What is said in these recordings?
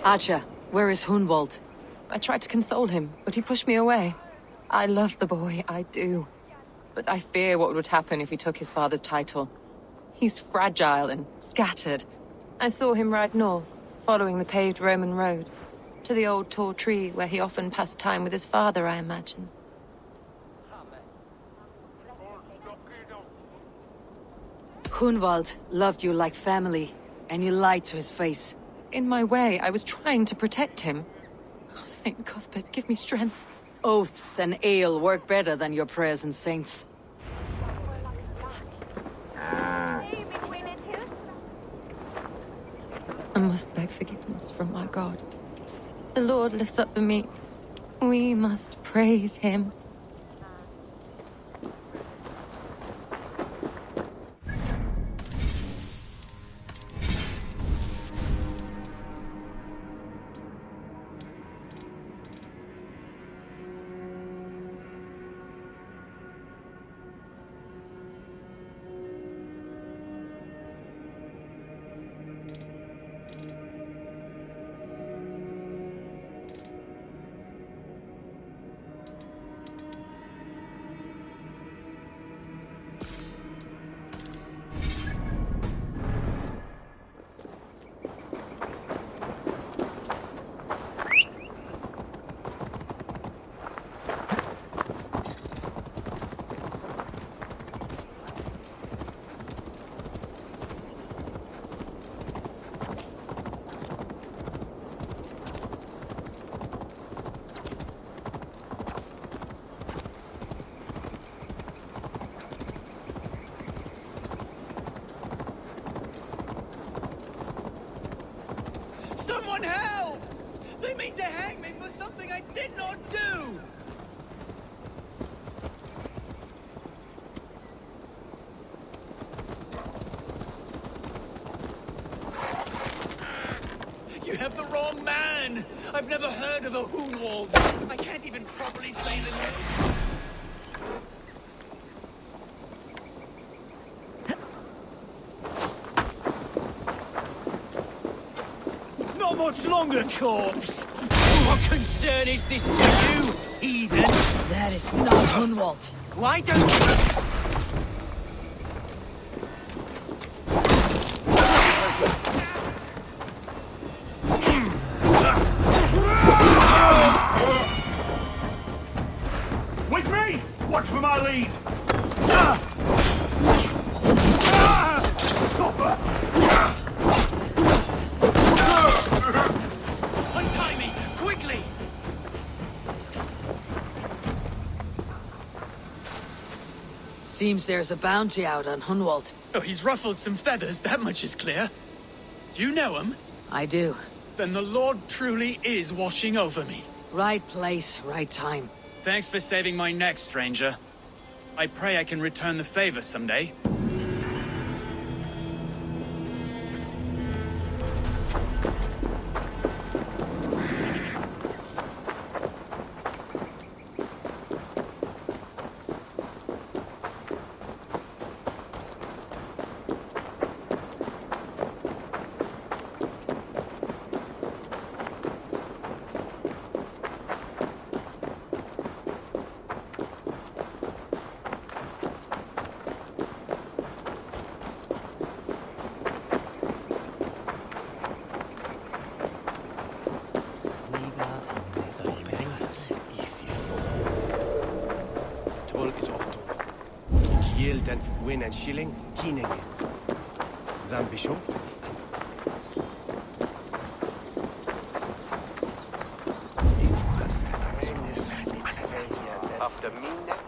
Archer, where is Hunwald? I tried to console him, but he pushed me away. I love the boy, I do. But I fear what would happen if he took his father's title. He's fragile and scattered. I saw him ride north, following the paved Roman road. To the old tall tree where he often passed time with his father, I imagine. Hunwald loved you like family, and you lied to his face. In my way, I was trying to protect him. Oh, Saint Cuthbert, give me strength. Oaths and ale work better than your prayers and saints. I must beg forgiveness from my God. The Lord lifts up the meek. We must praise him. Someone help! They mean to hang me for something I did not do! You have the wrong man! I've never heard of a Hunwald. I can't even properly say the name. Not much longer, corpse! What concern is this to you, heathen? That is not Hunwald. Why don't you... With me! Watch for my lead! Untie me, quickly! Seems there's a bounty out on Hunwald. Oh, he's ruffled some feathers, that much is clear. Do you know him? I do. Then the Lord truly is watching over me. Right place, right time. Thanks for saving my neck, stranger. I pray I can return the favor someday. Win and shilling, Keeningen. Then Bishop. After midnight.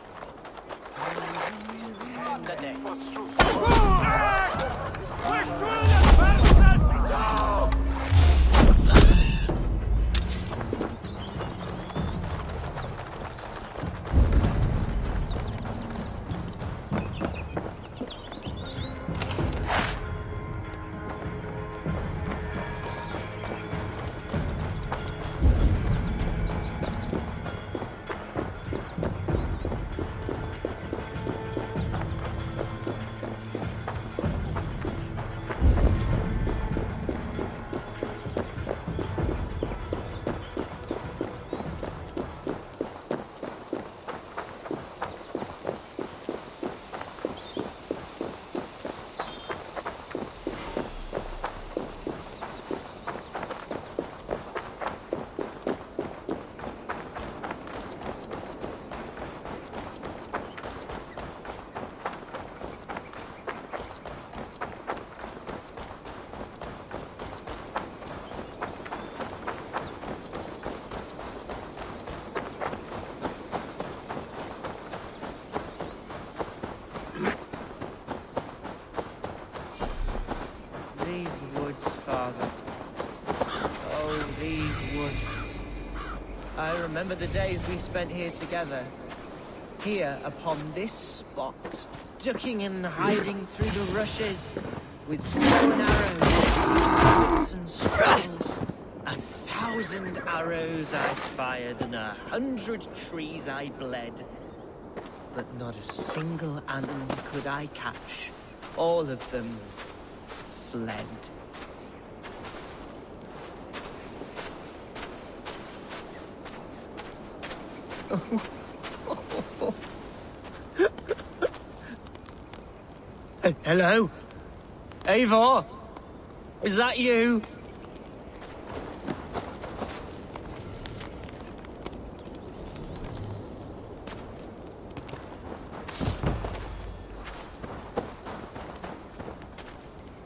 would. I remember the days we spent here together. Here upon this spot, ducking and hiding through the rushes, with bow and arrows, and scrolls. 1,000 arrows I fired, and 100 trees I bled. But not a single animal could I catch. All of them fled. Hello? Eivor? Is that you?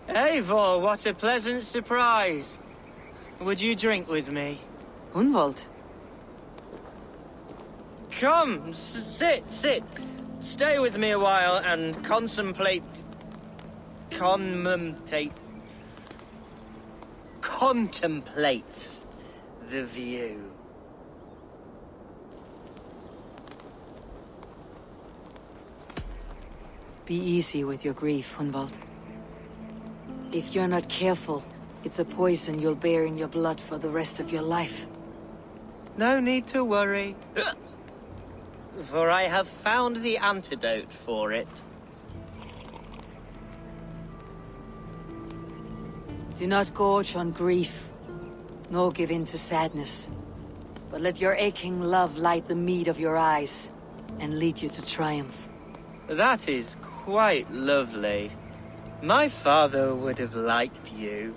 Eivor, what a pleasant surprise. Would you drink with me? Hunwald? Come, sit. Stay with me a while and contemplate the view. Be easy with your grief, Hunwald. If you're not careful, it's a poison you'll bear in your blood for the rest of your life. No need to worry. For I have found the antidote for it. Do not gorge on grief, nor give in to sadness. But let your aching love light the mead of your eyes, and lead you to triumph. That is quite lovely. My father would have liked you.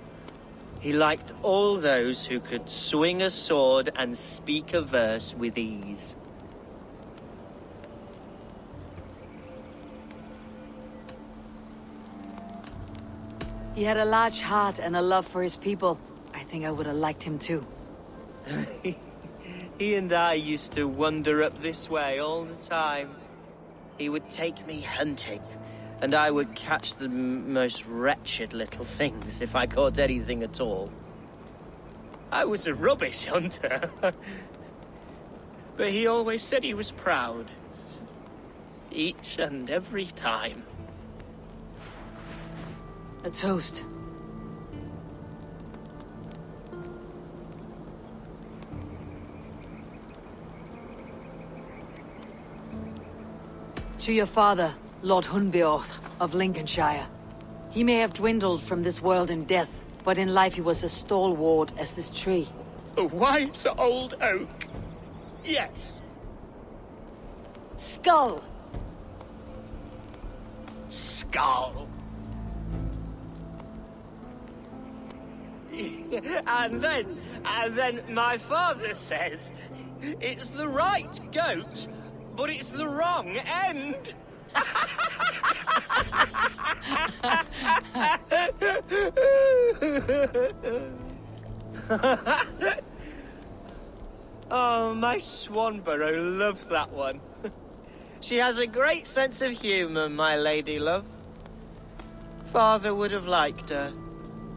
He liked all those who could swing a sword and speak a verse with ease. He had a large heart and a love for his people. I think I would have liked him too. He and I used to wander up this way all the time. He would take me hunting, and I would catch the most wretched little things if I caught anything at all. I was a rubbish hunter. But he always said he was proud. Each and every time. A toast. To your father, Lord Hunbeorth of Lincolnshire. He may have dwindled from this world in death, but in life he was as stalwart as this tree. A wise old oak. Yes. Skull! Skull. And then my father says, it's the right goat, but it's the wrong end. Oh, my Swanborough loves that one. She has a great sense of humor, my lady love. Father would have liked her.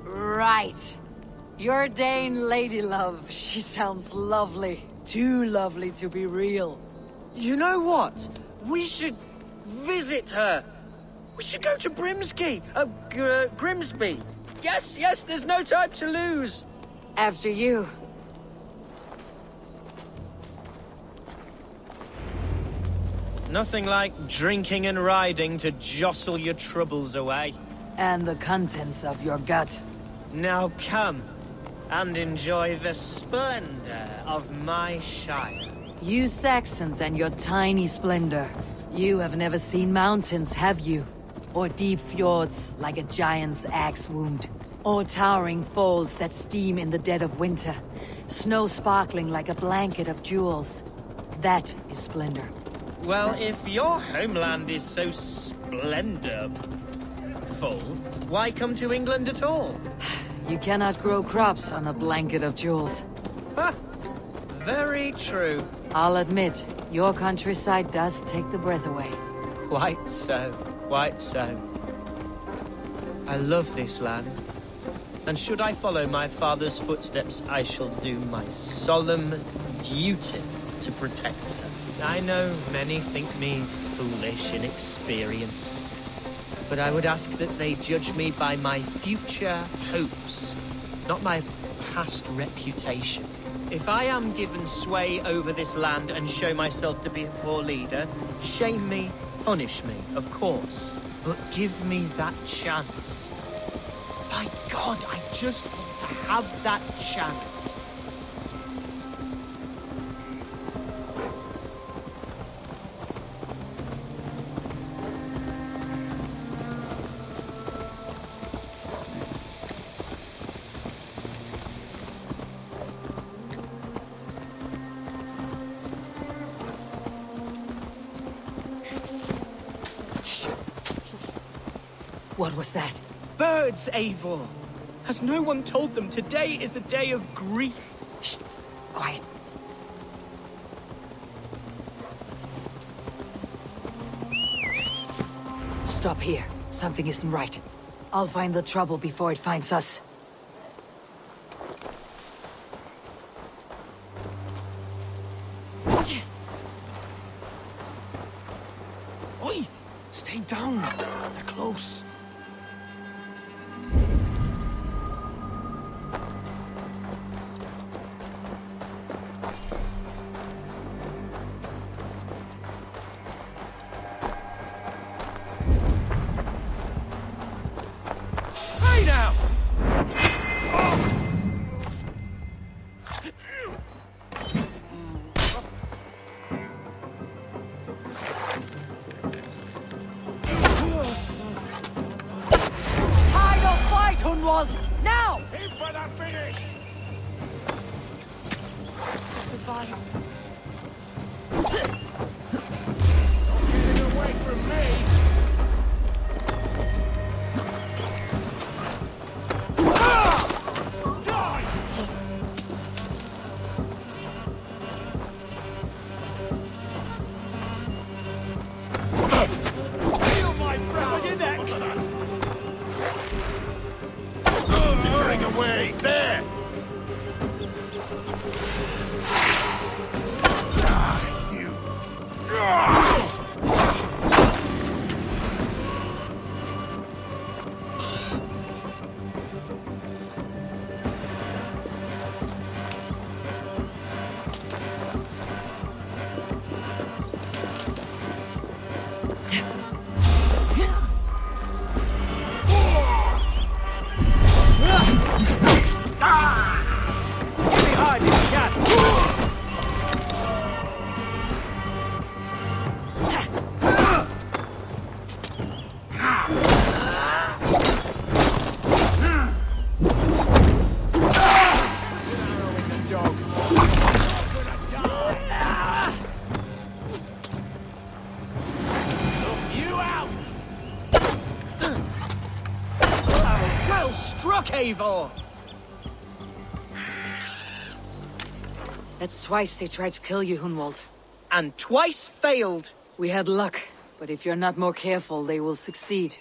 Right. Your Dane lady love. She sounds lovely. Too lovely to be real. You know what? We should visit her. We should go to Grimsby. Yes, there's no time to lose. After you. Nothing like drinking and riding to jostle your troubles away. And the contents of your gut. Now come and enjoy the splendor of my shire. You Saxons and your tiny splendor. You have never seen mountains, have you? Or deep fjords like a giant's axe wound. Or towering falls that steam in the dead of winter. Snow sparkling like a blanket of jewels. That is splendor. Well, if your homeland is so splendorful, why come to England at all? You cannot grow crops on a blanket of jewels. Ha! Very true. I'll admit, your countryside does take the breath away. Quite so, quite so. I love this land. And should I follow my father's footsteps, I shall do my solemn duty to protect her. I know many think me foolish, inexperienced, but I would ask that they judge me by my future hopes, not my past reputation. If I am given sway over this land and show myself to be a poor leader, shame me, punish me, of course, but give me that chance. My God, I just want to have that chance. What was that? Birds, Eivor! Has no one told them today is a day of grief? Shh! Quiet. Stop here. Something isn't right. I'll find the trouble before it finds us. Oi! Stay down. They're close. Hey now! Hunwald! Now! Aim for the finish! Goodbye. Don't get it away from me! Die! Feel my breath in that! Away! There! Die, you! Well struck, Eivor! That's twice they tried to kill you, Hunwald. And twice failed. We had luck, but if you're not more careful, they will succeed.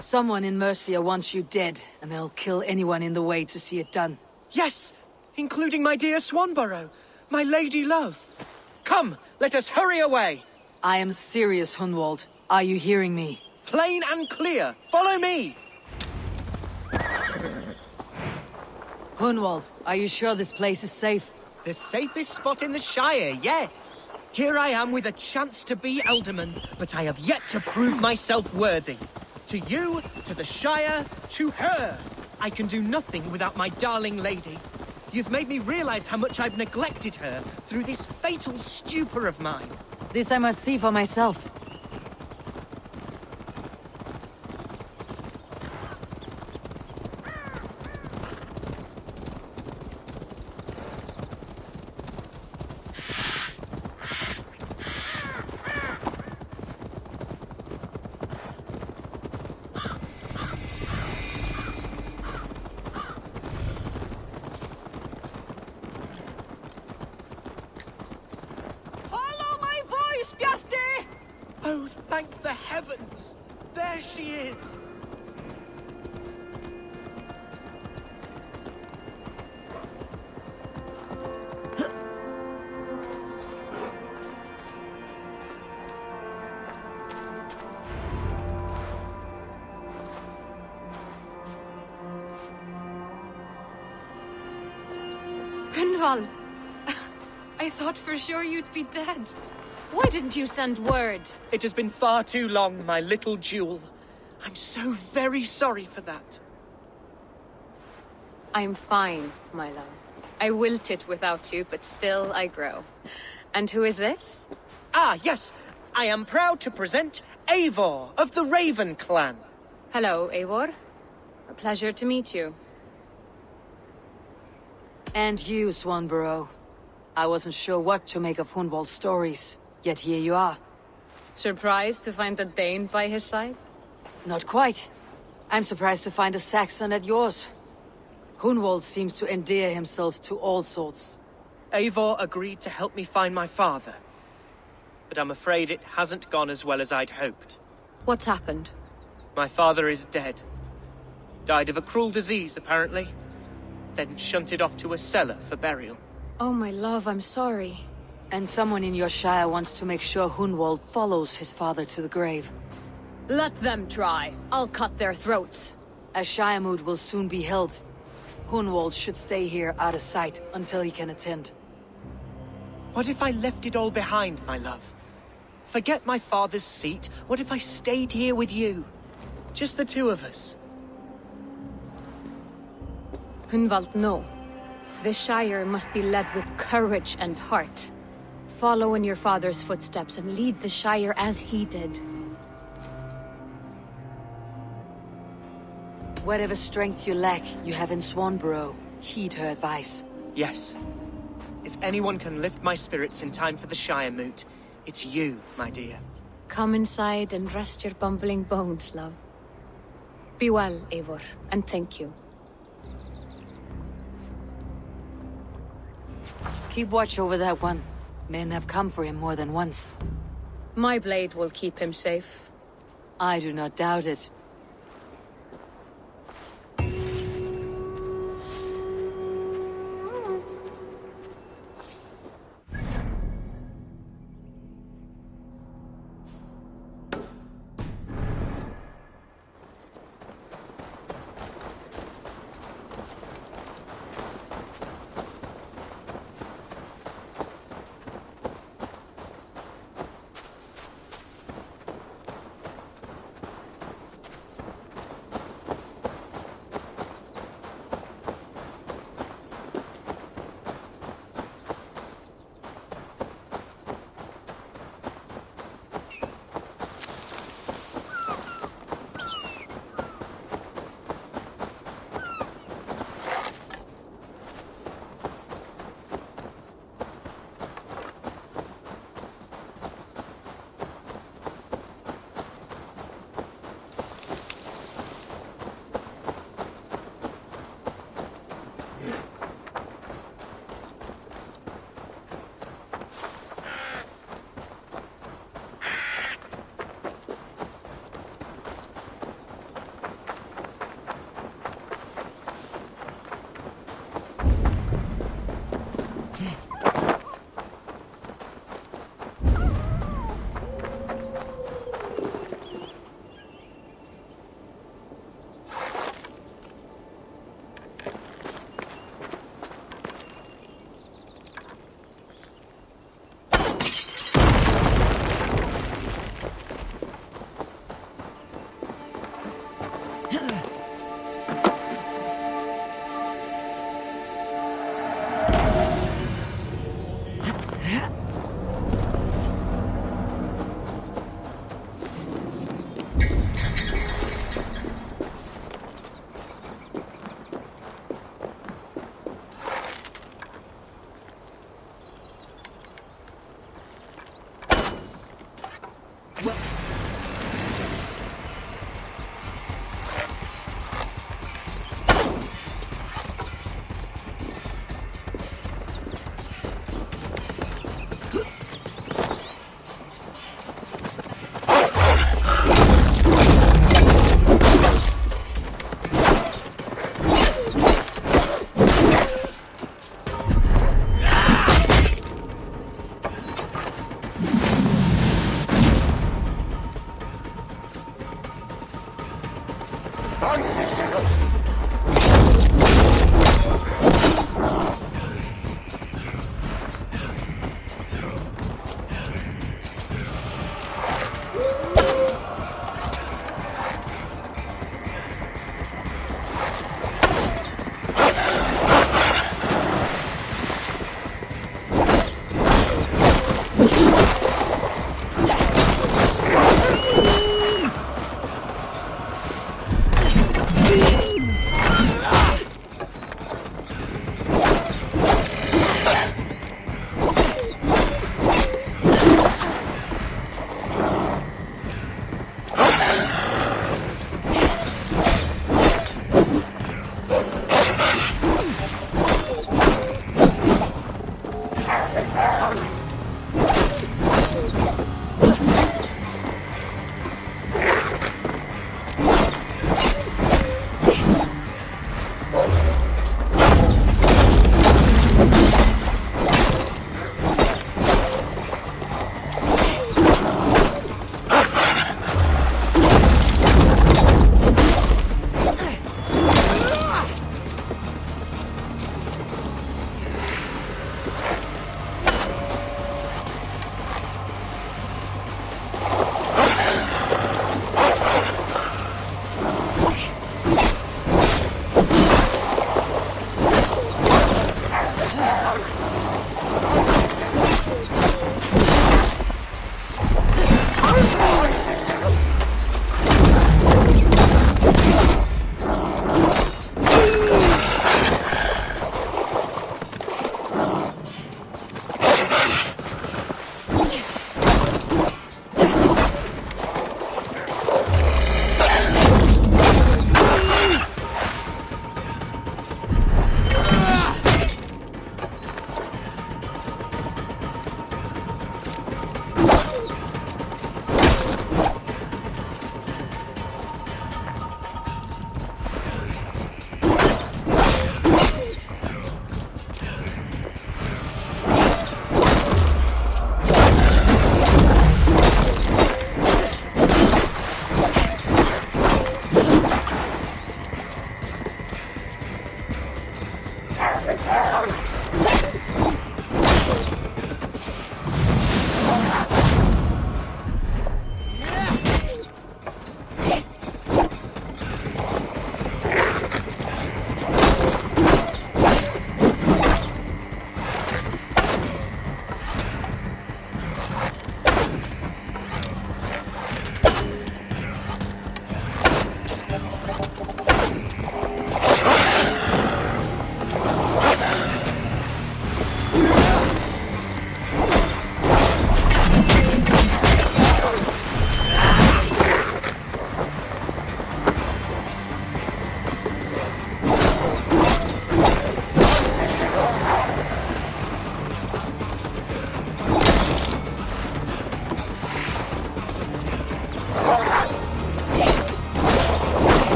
Someone in Mercia wants you dead, and they'll kill anyone in the way to see it done. Yes, including my dear Swanborough, my lady love. Come, let us hurry away. I am serious, Hunwald. Are you hearing me? Plain and clear. Follow me. Hunwald, are you sure this place is safe? The safest spot in the Shire, yes. Here I am with a chance to be Alderman, but I have yet to prove myself worthy. To you, to the Shire, to her. I can do nothing without my darling lady. You've made me realize how much I've neglected her through this fatal stupor of mine. This I must see for myself. Oh, thank the heavens! There she is! Hunwald! I thought for sure you'd be dead. Why didn't you send word? It has been far too long, my little jewel. I'm so very sorry for that. I'm fine, my love. I wilted without you, but still I grow. And who is this? Ah, yes. I am proud to present Eivor of the Raven clan. Hello, Eivor. A pleasure to meet you. And you, Swanborough. I wasn't sure what to make of Hunwald's stories, yet here you are. Surprised to find a Dane by his side? Not quite. I'm surprised to find a Saxon at yours. Hunwald seems to endear himself to all sorts. Eivor agreed to help me find my father. But I'm afraid it hasn't gone as well as I'd hoped. What's happened? My father is dead. Died of a cruel disease, apparently. Then shunted off to a cellar for burial. Oh, my love, I'm sorry. And someone in your shire wants to make sure Hunwald follows his father to the grave. Let them try. I'll cut their throats. A shire moot will soon be held. Hunwald should stay here out of sight until he can attend. What if I left it all behind, my love? Forget my father's seat. What if I stayed here with you? Just the two of us. Hunwald, no. This Shire must be led with courage and heart. Follow in your father's footsteps and lead the Shire as he did. Whatever strength you lack, you have in Swanborough. Heed her advice. Yes. If anyone can lift my spirits in time for the Shire moot, it's you, my dear. Come inside and rest your bumbling bones, love. Be well, Eivor, and thank you. Keep watch over that one. Men have come for him more than once. My blade will keep him safe. I do not doubt it.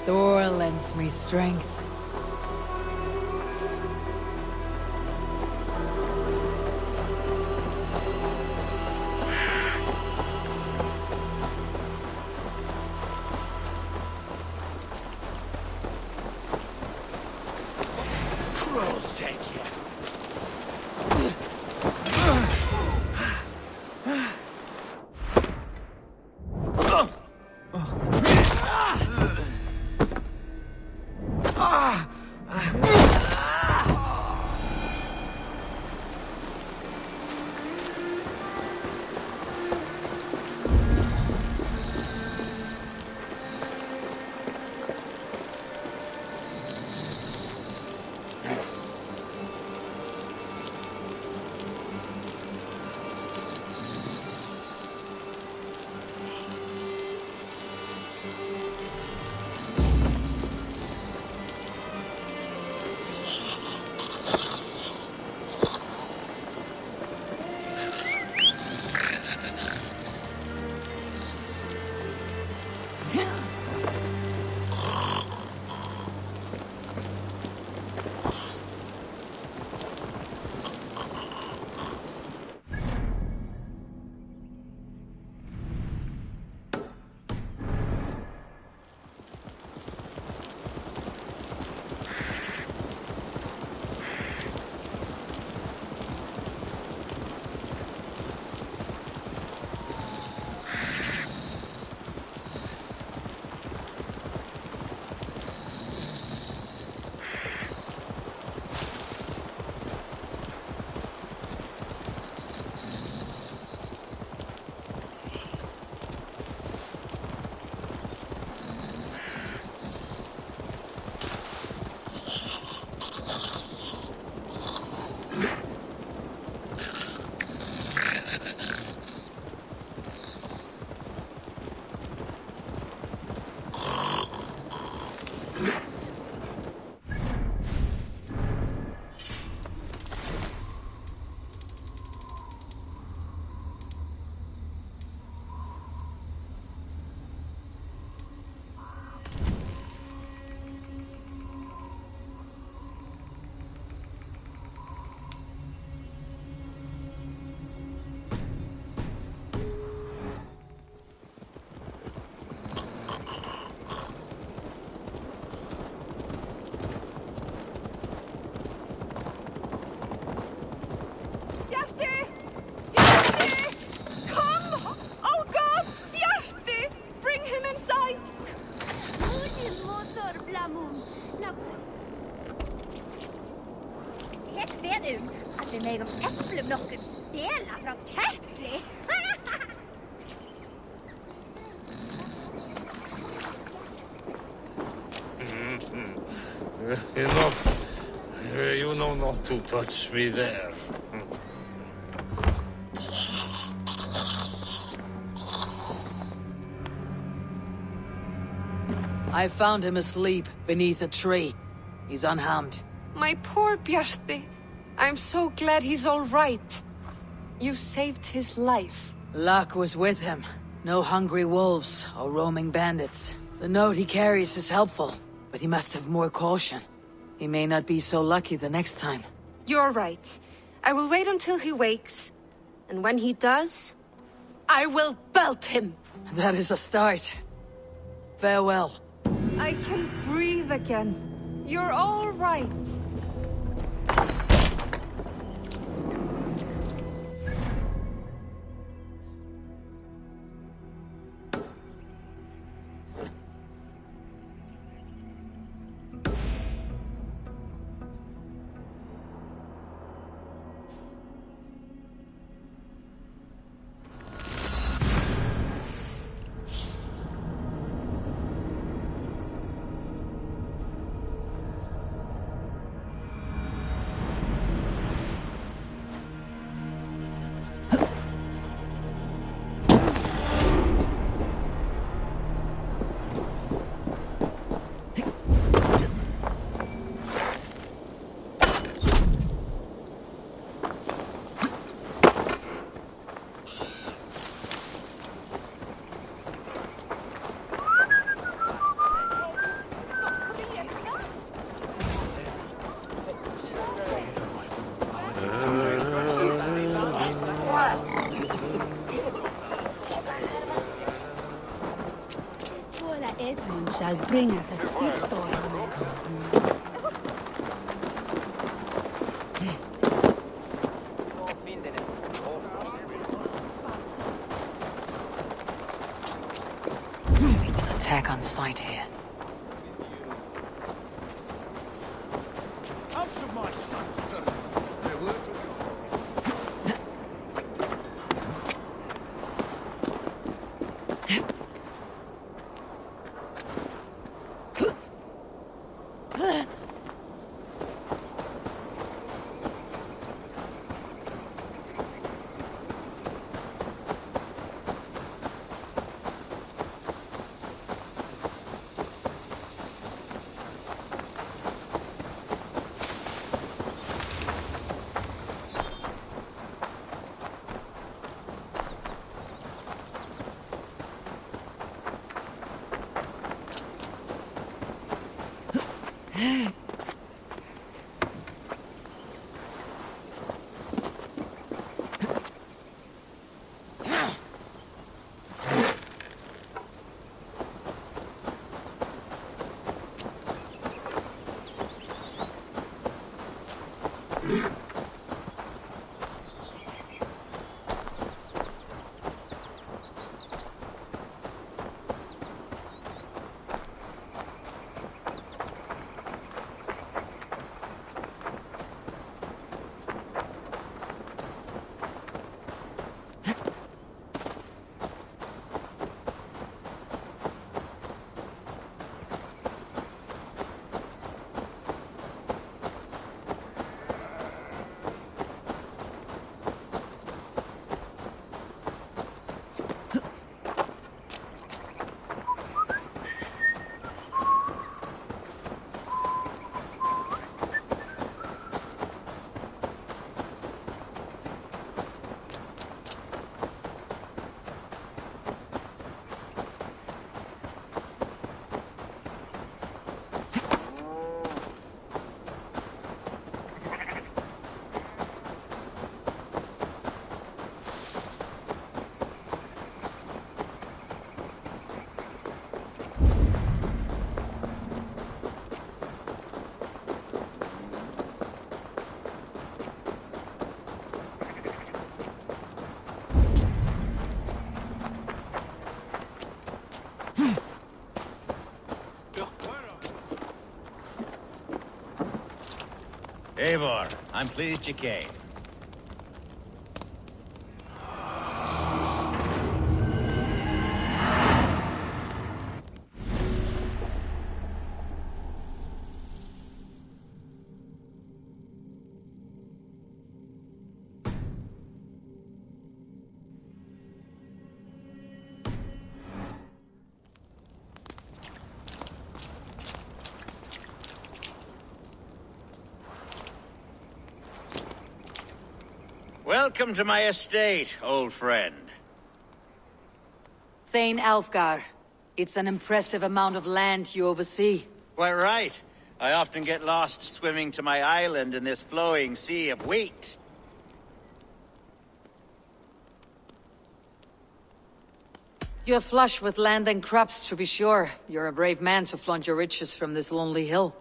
Thor lends me strength. Crows take you. At vi megum eplum nokkur stela frá kettli. Enough. You know not to touch me there. I found him asleep beneath a tree. He's unharmed. My poor Bjarti. I'm so glad he's all right. You saved his life. Luck was with him. No hungry wolves or roaming bandits. The note he carries is helpful, but he must have more caution. He may not be so lucky the next time. You're right. I will wait until he wakes. And when he does, I will belt him. That is a start. Farewell. I can breathe again. You're all right. shall bringeth a quick storm. Attack on sight here. Out of my son's hurt. Eivor, I'm pleased you came. Welcome to my estate, old friend. Thane Alfgar. It's an impressive amount of land you oversee. Quite right. I often get lost swimming to my island in this flowing sea of wheat. You're flush with land and crops, to be sure. You're a brave man to flaunt your riches from this lonely hill.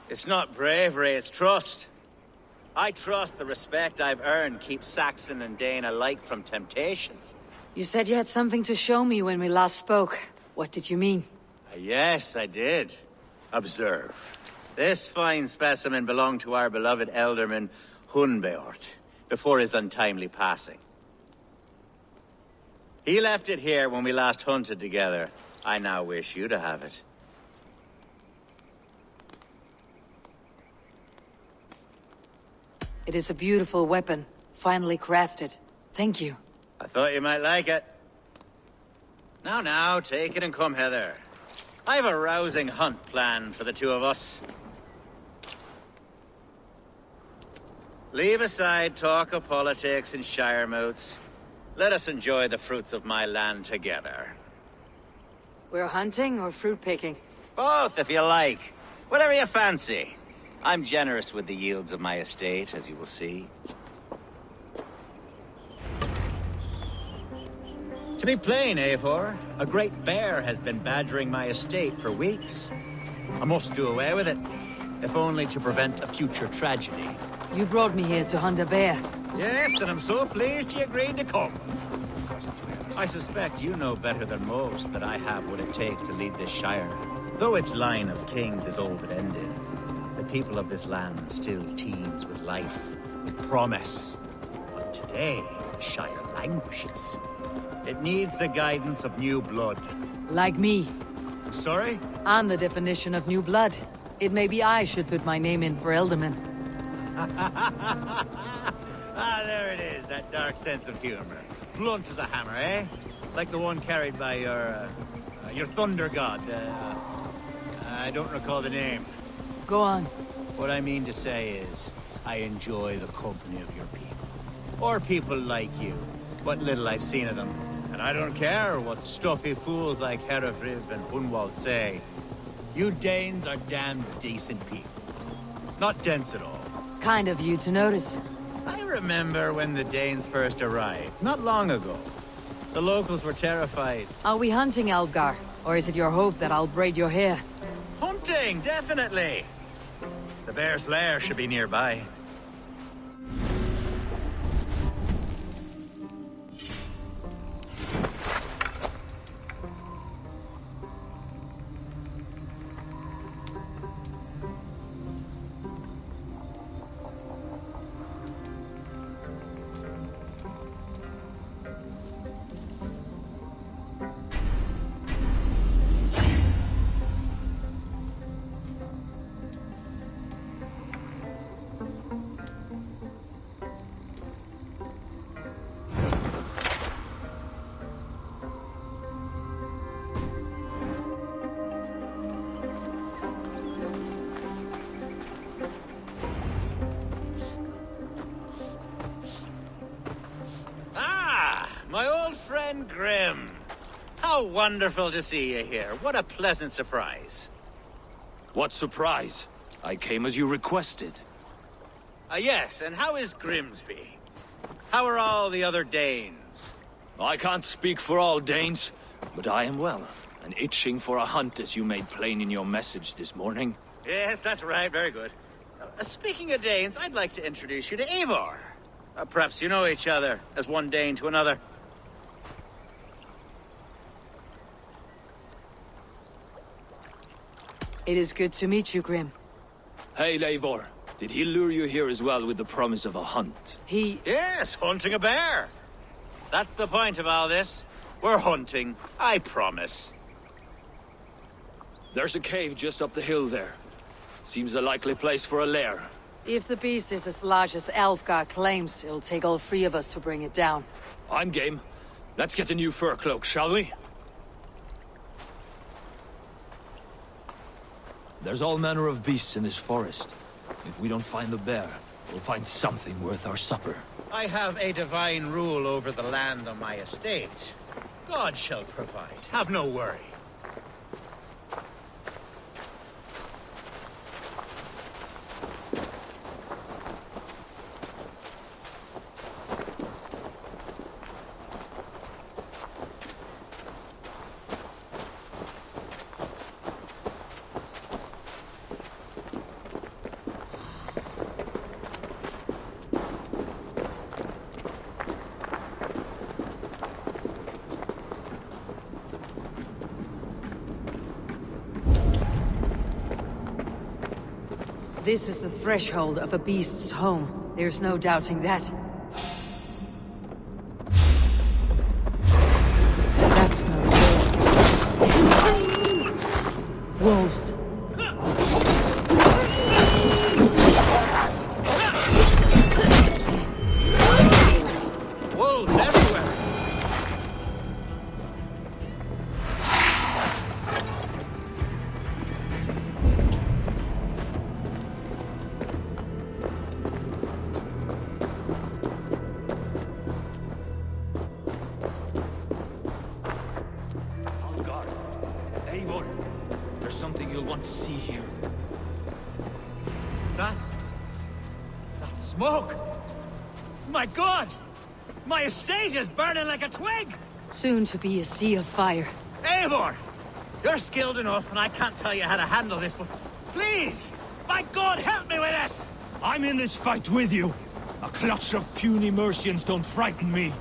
It's not bravery, it's trust. I trust the respect I've earned keeps Saxon and Dane alike from temptation. You said you had something to show me when we last spoke. What did you mean? Yes, I did. Observe. This fine specimen belonged to our beloved elderman, Hunbeort, before his untimely passing. He left it here when we last hunted together. I now wish you to have it. It is a beautiful weapon, finely crafted. Thank you. I thought you might like it. Now, take it and come hither. I have a rousing hunt planned for the two of us. Leave aside talk of politics and shire moots. Let us enjoy the fruits of my land together. We're hunting or fruit picking? Both, if you like. Whatever you fancy. I'm generous with the yields of my estate, as you will see. To be plain, Eivor. A great bear has been badgering my estate for weeks. I must do away with it, if only to prevent a future tragedy. You brought me here to hunt a bear. Yes, and I'm so pleased you agreed to come. I suspect you know better than most that I have what it takes to lead this shire. Though its line of kings is old and ended, the people of this land still teems with life, with promise. But today, the shire languishes. It needs the guidance of new blood. Like me. I'm sorry? I'm the definition of new blood. It may be I should put my name in for Elderman. Ah, there it is, that dark sense of humor. Blunt as a hammer, eh? Like the one carried by your thunder god. I don't recall the name. Go on. What I mean to say is, I enjoy the company of your people. Or people like you. What little I've seen of them. And I don't care what stuffy fools like Herefriv and Hunwald say. You Danes are damned decent people. Not dense at all. Kind of you to notice. I remember when the Danes first arrived, not long ago. The locals were terrified. Are we hunting Alfgar? Or is it your hope that I'll braid your hair? Hunting, definitely! The bear's lair should be nearby. My old friend Grim. How wonderful to see you here. What a pleasant surprise. What surprise? I came as you requested. Yes, and how is Grimsby? How are all the other Danes? I can't speak for all Danes, but I am well, and itching for a hunt as you made plain in your message this morning. Yes, that's right. Very good. Speaking of Danes, I'd like to introduce you to Eivor. Perhaps you know each other, as one Dane to another. It is good to meet you, Grim. Hey, Eivor. Did he lure you here as well with the promise of a hunt? Yes, hunting a bear. That's the point of all this. We're hunting, I promise. There's a cave just up the hill there. Seems a likely place for a lair. If the beast is as large as Alfgar claims, it'll take all three of us to bring it down. I'm game. Let's get a new fur cloak, shall we? There's all manner of beasts in this forest. If we don't find the bear, we'll find something worth our supper. I have a divine rule over the land on my estate. God shall provide. Have no worry. This is the threshold of a beast's home. There's no doubting that. That's no door. Wolves. Wolves everywhere! Eivor, there's something you'll want to see here. Is that? That's smoke! My God! My estate is burning like a twig! Soon to be a sea of fire. Eivor! You're skilled enough, and I can't tell you how to handle this, but please! My God, help me with this! I'm in this fight with you. A clutch of puny Mercians don't frighten me.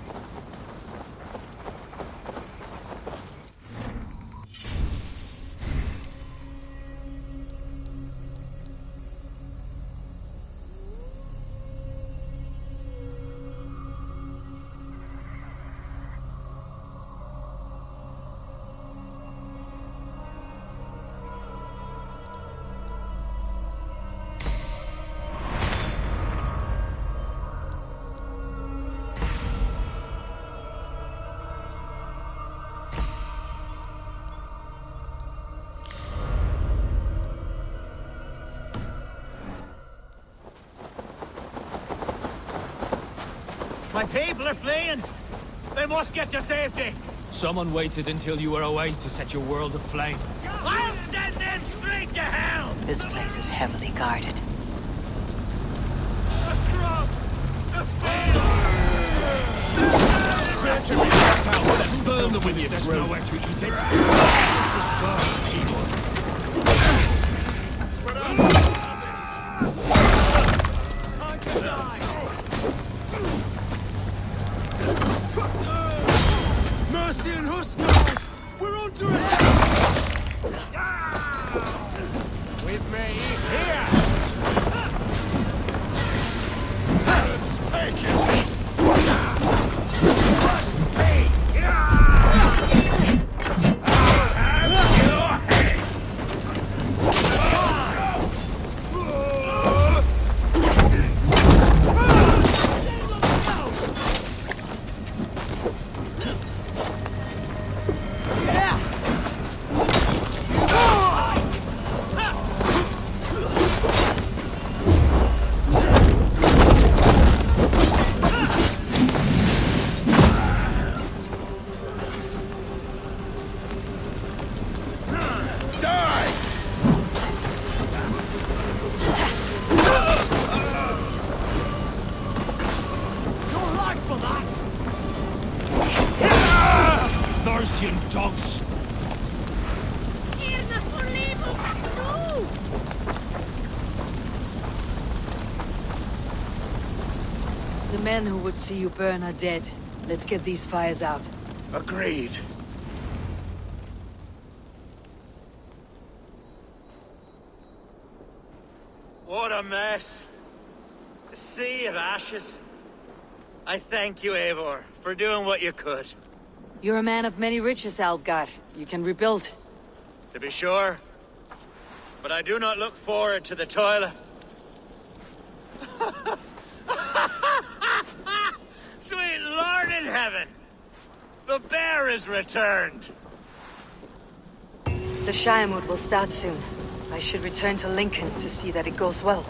My people are fleeing! They must get to safety! Someone waited until you were away to set your world aflame. I'll send them straight to hell! This place is heavily guarded. The crops! The fields! Search every house and burn them with your throat. Nowhere to eat it. Time to die! Mercy and Hussnars! We're onto it! With me, here! Take it! Take! Mercian dogs! The men who would see you burn are dead. Let's get these fires out. Agreed. What a mess. A sea of ashes. I thank you, Eivor, for doing what you could. You're a man of many riches, Alfgar. You can rebuild. To be sure. But I do not look forward to the toilet. Sweet Lord in heaven! The bear is returned! The Shiremood will start soon. I should return to Lincoln to see that it goes well.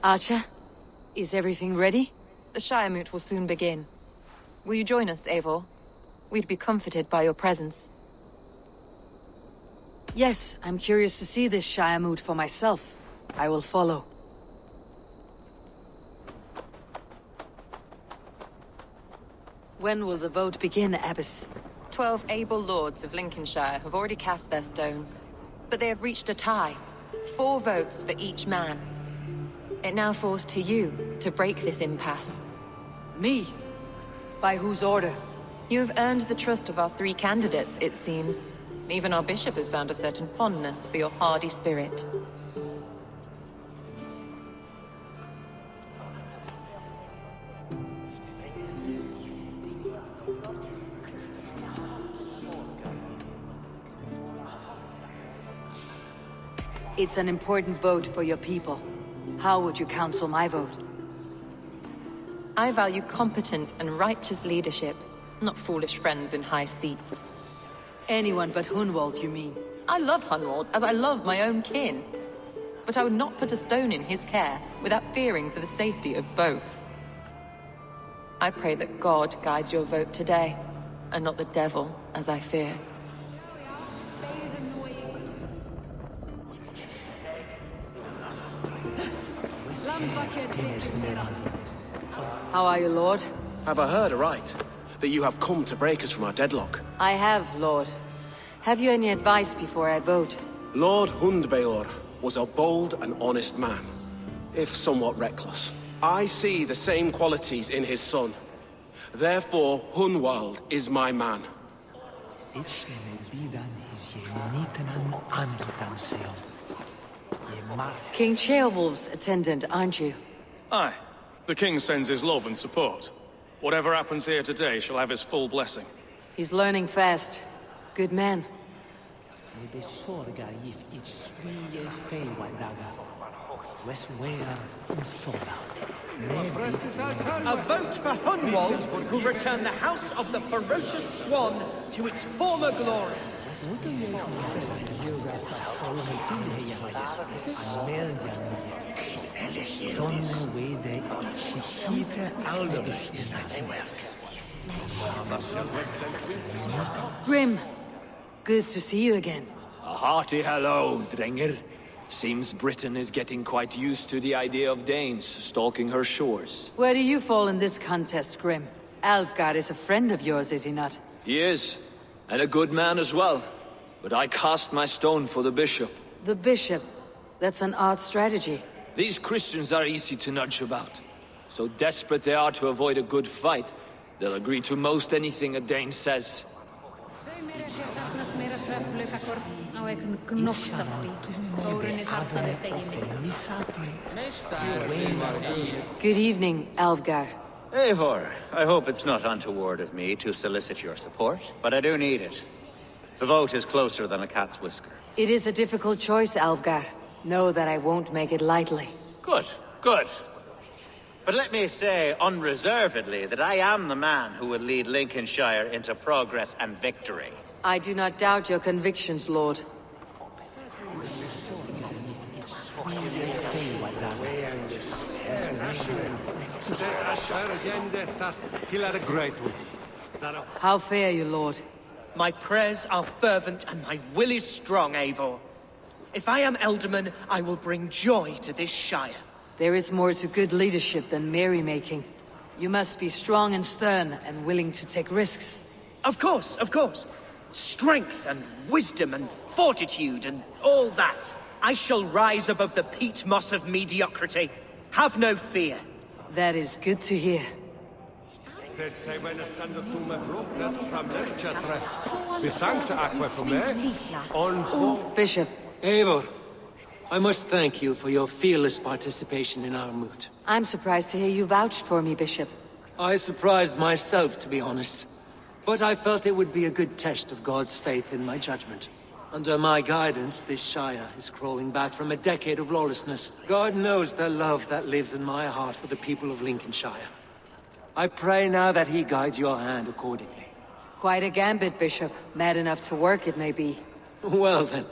Archer, is everything ready? The Shire Moot will soon begin. Will you join us, Eivor? We'd be comforted by your presence. Yes, I'm curious to see this Shire Moot for myself. I will follow. When will the vote begin, Abbess? 12 able lords of Lincolnshire have already cast their stones, but they have reached a tie. 4 votes for each man. It now falls to you to break this impasse. Me? By whose order? You have earned the trust of our 3 candidates, it seems. Even our bishop has found a certain fondness for your hardy spirit. It's an important vote for your people. How would you counsel my vote? I value competent and righteous leadership, not foolish friends in high seats. Anyone but Hunwald, you mean? I love Hunwald as I love my own kin. But I would not put a stone in his care without fearing for the safety of both. I pray that God guides your vote today, and not the devil, as I fear. How are you, Lord? Have I heard aright? that you have come to break us from our deadlock. I have, Lord. Have you any advice before I vote? Lord Hundbeor was a bold and honest man, if somewhat reckless. I see the same qualities in his son. Therefore, Hunwald is my man. King Ceolwulf's attendant, aren't you? Aye. The king sends his love and support. Whatever happens here today shall have his full blessing. He's learning fast. Good man. A vote for Hunwald will return the House of the Ferocious Swan to its former glory. Grim, good to see you again. A hearty hello, Drenger. Seems Britain is getting quite used to the idea of Danes stalking her shores. Where do you fall in this contest, Grim? Alfgar is a friend of yours, is he not? He is, and a good man as well. But I cast my stone for the bishop. The bishop? That's an odd strategy. These Christians are easy to nudge about. So desperate they are to avoid a good fight, they'll agree to most anything a Dane says. Good evening, Alfgar. Eivor, I hope it's not untoward of me to solicit your support, but I do need it. The vote is closer than a cat's whisker. It is a difficult choice, Alfgar. Know that I won't make it lightly. Good, good. But let me say unreservedly that I am the man who will lead Lincolnshire into progress and victory. I do not doubt your convictions, Lord. How fare you, Lord? My prayers are fervent and my will is strong, Eivor. If I am Elderman, I will bring joy to this Shire. There is more to good leadership than merrymaking. You must be strong and stern and willing to take risks. Of course, of course. Strength and wisdom and fortitude and all that. I shall rise above the peat moss of mediocrity. Have no fear. That is good to hear. Bishop. Eivor, I must thank you for your fearless participation in our moot. I'm surprised to hear you vouched for me, Bishop. I surprised myself, to be honest. But I felt it would be a good test of God's faith in my judgment. Under my guidance, this Shire is crawling back from a decade of lawlessness. God knows the love that lives in my heart for the people of Lincolnshire. I pray now that he guides your hand accordingly. Quite a gambit, Bishop. Mad enough to work, it may be. Well then,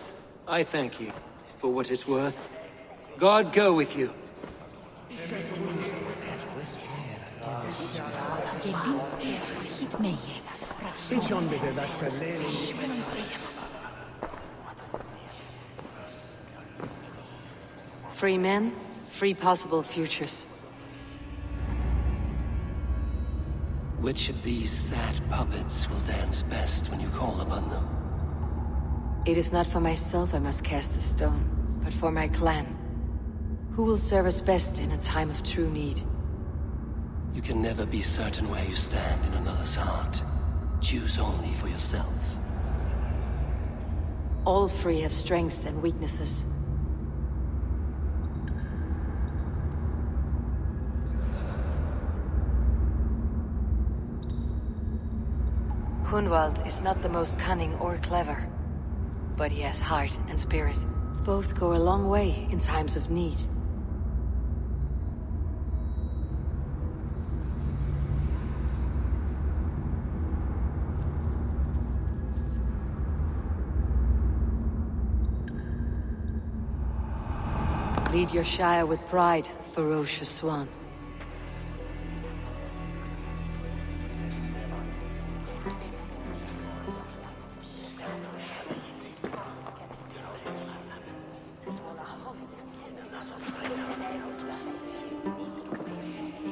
I thank you for what it's worth. God go with you. Free men, free possible futures. Which of these sad puppets will dance best when you call upon them? It is not for myself I must cast the stone, but for my clan. Who will serve us best in a time of true need? You can never be certain where you stand in another's heart. Choose only for yourself. All three have strengths and weaknesses. Hunwald is not the most cunning or clever, but he has heart and spirit. Both go a long way in times of need. Lead your Shire with pride, ferocious swan.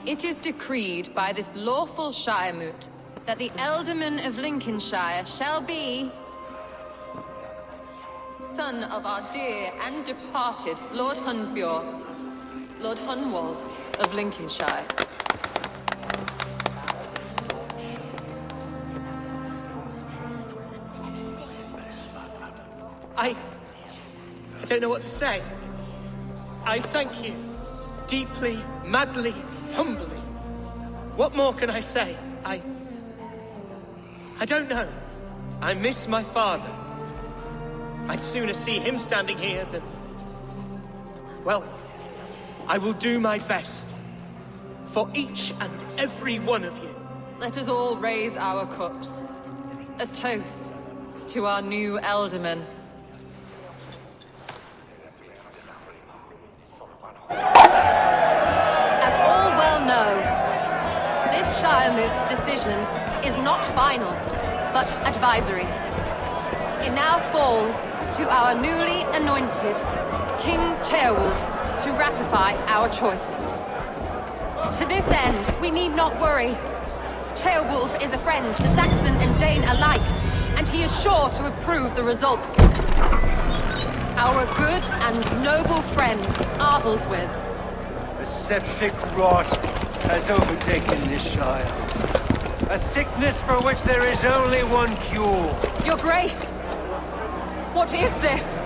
It is decreed by this lawful Shire moot that the Ealdorman of Lincolnshire shall be son of our dear and departed Lord Hundbjorn, Lord Hunwald of Lincolnshire. I don't know what to say. I thank you. Deeply, madly, humbly. What more can I say? I don't know. I miss my father. I'd sooner see him standing here than... Well, I will do my best. For each and every one of you. Let us all raise our cups. A toast to our new Ealdorman. As all well know, this Shiremoot's decision is not final, but advisory. It now falls to our newly anointed King Ceolwulf to ratify our choice. To this end, we need not worry. Ceolwulf is a friend to Saxon and Dane alike, and he is sure to approve the results. Our good and noble friend, Arthelswith. The septic rot has overtaken this Shire. A sickness for which there is only one cure. Your Grace! What is this?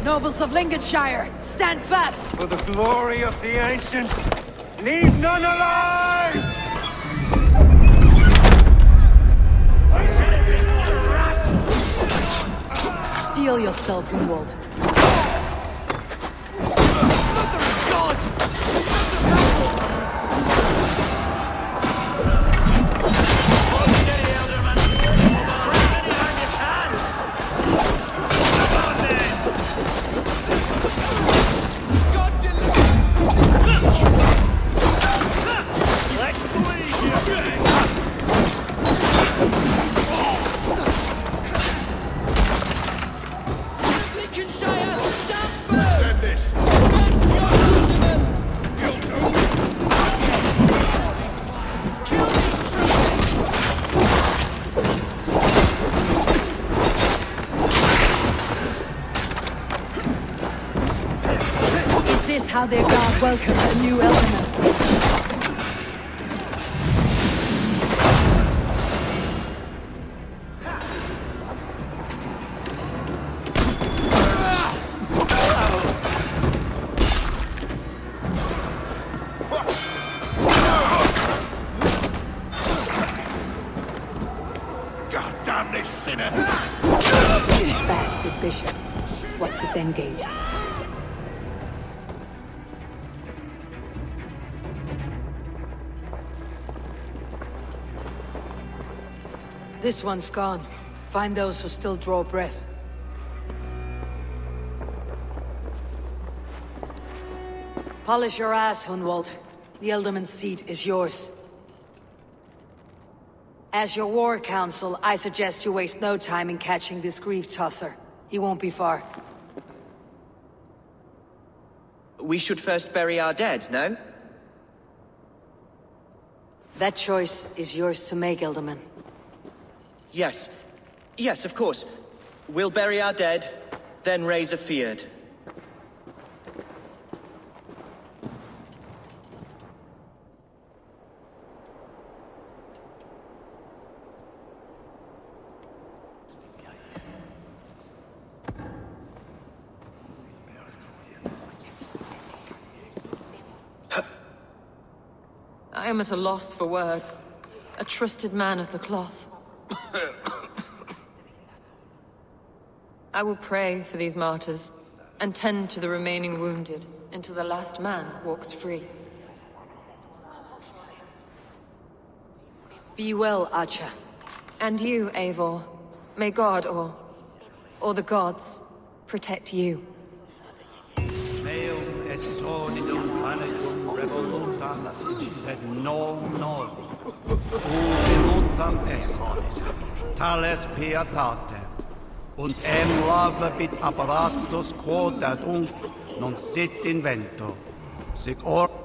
Nobles of Lincolnshire, stand fast! For the glory of the ancients, leave none alive! Steel yourself, Hunwald. How their god welcomes a new Ealdorman. God damn this sinner! Bastard bishop. What's his endgame? This one's gone. Find those who still draw breath. Polish your ass, Hunwald. The Ealdorman's seat is yours. As your war council, I suggest you waste no time in catching this grief tosser. He won't be far. We should first bury our dead, no? That choice is yours to make, Ealdorman. Yes. Yes, of course. We'll bury our dead, then raise a feared. I am at a loss for words. A trusted man of the cloth. I will pray for these martyrs, and tend to the remaining wounded, until the last man walks free. Be well, Archer. And you, Eivor. May God, or the gods, protect you. Tales pietate. und lavabit apparatus quod ad unc non sit invento, sic or